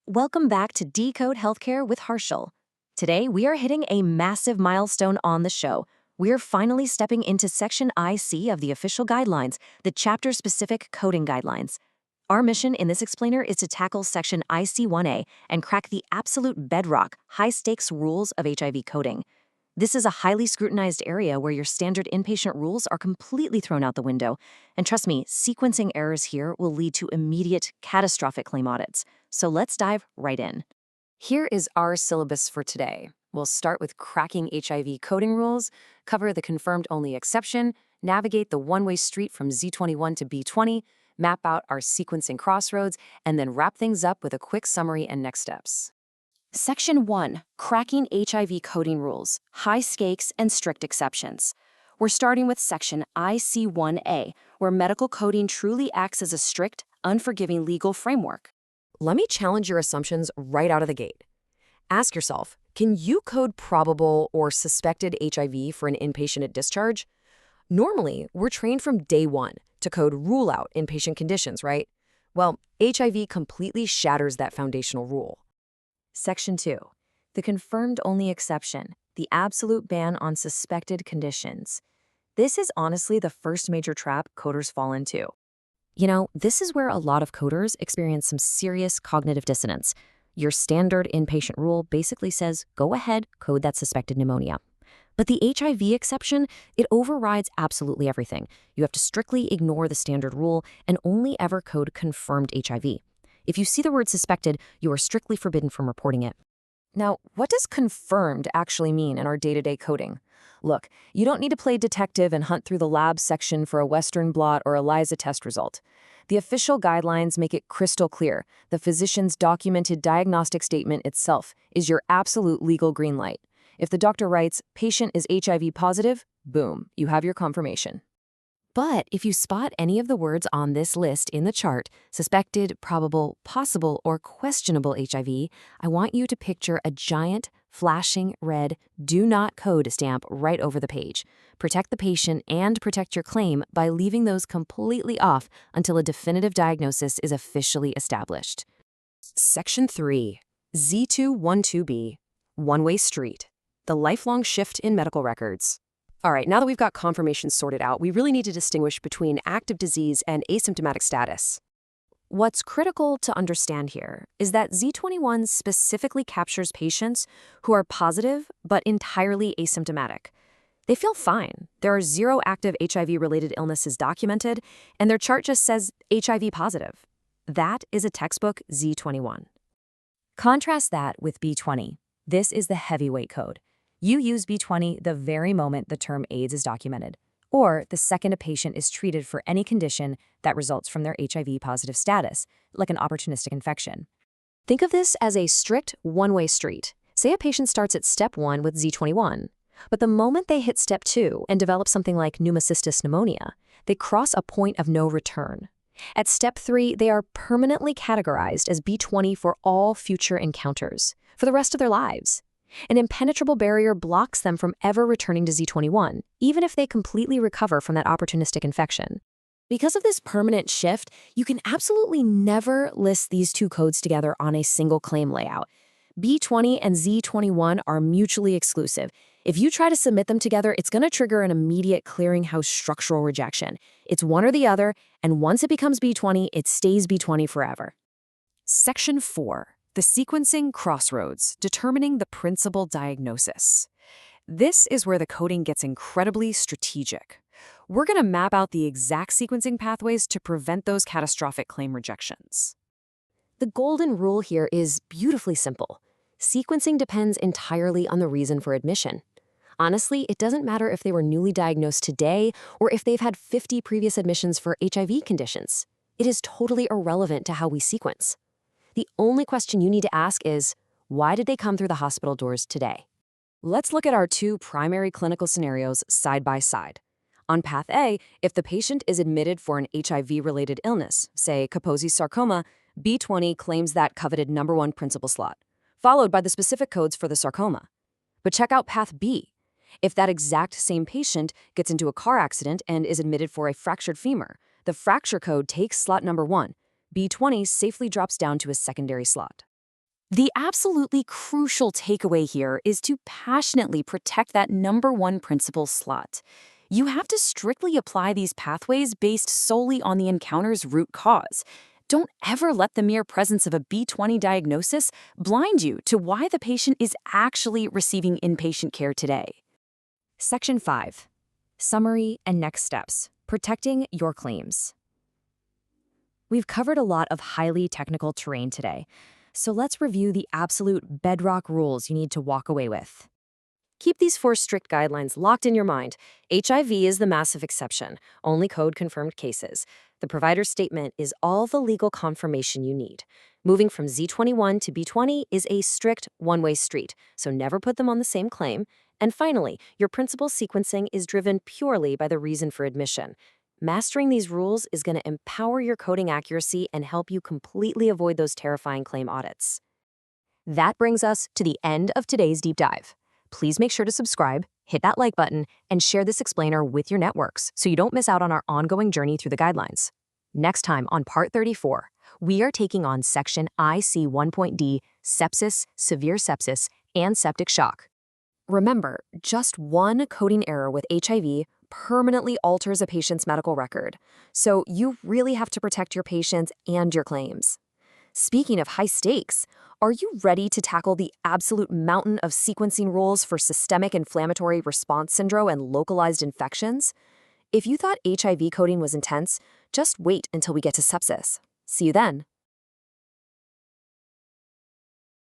Welcome back to Decode Healthcare with Harshal. Today, we are hitting a massive milestone on the show. We're finally stepping into Section IC of the official guidelines, the chapter-specific coding guidelines. Our mission in this explainer is to tackle Section IC1A and crack the absolute bedrock, high-stakes rules of HIV coding. This is a highly scrutinized area where your standard inpatient rules are completely thrown out the window. And trust me, sequencing errors here will lead to immediate, catastrophic claim audits. So let's dive right in. Here is our syllabus for today. We'll start with cracking HIV coding rules, cover the confirmed-only exception, navigate the one-way street from Z21 to B20, map out our sequencing crossroads, and then wrap things up with a quick summary and next steps. Section 1. Cracking HIV coding rules, high stakes and strict exceptions. We're starting with Section IC1A, where medical coding truly acts as a strict, unforgiving legal framework. Let me challenge your assumptions right out of the gate. Ask yourself, can you code probable or suspected HIV for an inpatient at discharge? Normally, we're trained from day one to code rule out inpatient conditions, right? Well, HIV completely shatters that foundational rule. Section 2. The confirmed-only exception, the absolute ban on suspected conditions. This is honestly the first major trap coders fall into. You know, this is where a lot of coders experience some serious cognitive dissonance. Your standard inpatient rule basically says, go ahead, code that suspected pneumonia. But the HIV exception, it overrides absolutely everything. You have to strictly ignore the standard rule and only ever code confirmed HIV. If you see the word suspected, you are strictly forbidden from reporting it. Now, what does confirmed actually mean in our day-to-day coding? Look, you don't need to play detective and hunt through the lab section for a Western blot or ELISA test result. The official guidelines make it crystal clear. The physician's documented diagnostic statement itself is your absolute legal green light. If the doctor writes, patient is HIV positive, boom, you have your confirmation. But if you spot any of the words on this list in the chart, suspected, probable, possible, or questionable HIV, I want you to picture a giant, flashing red "Do Not Code" stamp right over the page. Protect the patient and protect your claim by leaving those completely off until a definitive diagnosis is officially established. Section 3. Z212B. One-way street. The lifelong shift in medical records. All right, now that we've got confirmation sorted out, we really need to distinguish between active disease and asymptomatic status. What's critical to understand here is that Z21 specifically captures patients who are positive but entirely asymptomatic. They feel fine. There are 0 active HIV-related illnesses documented, and their chart just says HIV positive. That is a textbook Z21. Contrast that with B20. This is the heavyweight code. You use B20 the very moment the term AIDS is documented, or the second a patient is treated for any condition that results from their HIV-positive status, like an opportunistic infection. Think of this as a strict one-way street. Say a patient starts at step 1 with Z21, but the moment they hit step 2 and develop something like pneumocystis pneumonia, they cross a point of no return. At step 3, they are permanently categorized as B20 for all future encounters, for the rest of their lives. An impenetrable barrier blocks them from ever returning to Z21, even if they completely recover from that opportunistic infection. Because of this permanent shift, you can absolutely never list these two codes together on a single claim layout. B20 and Z21 are mutually exclusive. If you try to submit them together, it's going to trigger an immediate clearinghouse structural rejection. It's one or the other, and once it becomes B20, it stays B20 forever. Section 4. The sequencing crossroads, determining the principal diagnosis. This is where the coding gets incredibly strategic. We're going to map out the exact sequencing pathways to prevent those catastrophic claim rejections. The golden rule here is beautifully simple. Sequencing depends entirely on the reason for admission. Honestly, it doesn't matter if they were newly diagnosed today or if they've had 50 previous admissions for HIV conditions. It is totally irrelevant to how we sequence. The only question you need to ask is, why did they come through the hospital doors today? Let's look at our 2 primary clinical scenarios side by side. On path A, if the patient is admitted for an HIV-related illness, say Kaposi's sarcoma, B20 claims that coveted number 1 principal slot, followed by the specific codes for the sarcoma. But check out path B. If that exact same patient gets into a car accident and is admitted for a fractured femur, the fracture code takes slot number 1. B20 safely drops down to a secondary slot. The absolutely crucial takeaway here is to passionately protect that number one principle slot. You have to strictly apply these pathways based solely on the encounter's root cause. Don't ever let the mere presence of a B20 diagnosis blind you to why the patient is actually receiving inpatient care today. Section 5. Summary and next steps. Protecting your claims. We've covered a lot of highly technical terrain today, so let's review the absolute bedrock rules you need to walk away with. Keep these 4 strict guidelines locked in your mind. HIV is the massive exception, only code-confirmed cases. The provider's statement is all the legal confirmation you need. Moving from Z21 to B20 is a strict one-way street, so never put them on the same claim. And finally, your principal sequencing is driven purely by the reason for admission. Mastering these rules is going to empower your coding accuracy and help you completely avoid those terrifying claim audits. That brings us to the end of today's deep dive. Please make sure to subscribe, hit that like button, and share this explainer with your networks so you don't miss out on our ongoing journey through the guidelines. Next time on Part 34, we are taking on Section IC1.D, sepsis, severe sepsis, and septic shock. Remember, just one coding error with HIV permanently alters a patient's medical record, so you really have to protect your patients and your claims. Speaking of high stakes, are you ready to tackle the absolute mountain of sequencing rules for systemic inflammatory response syndrome and localized infections? If you thought HIV coding was intense, just wait until we get to sepsis. See you then.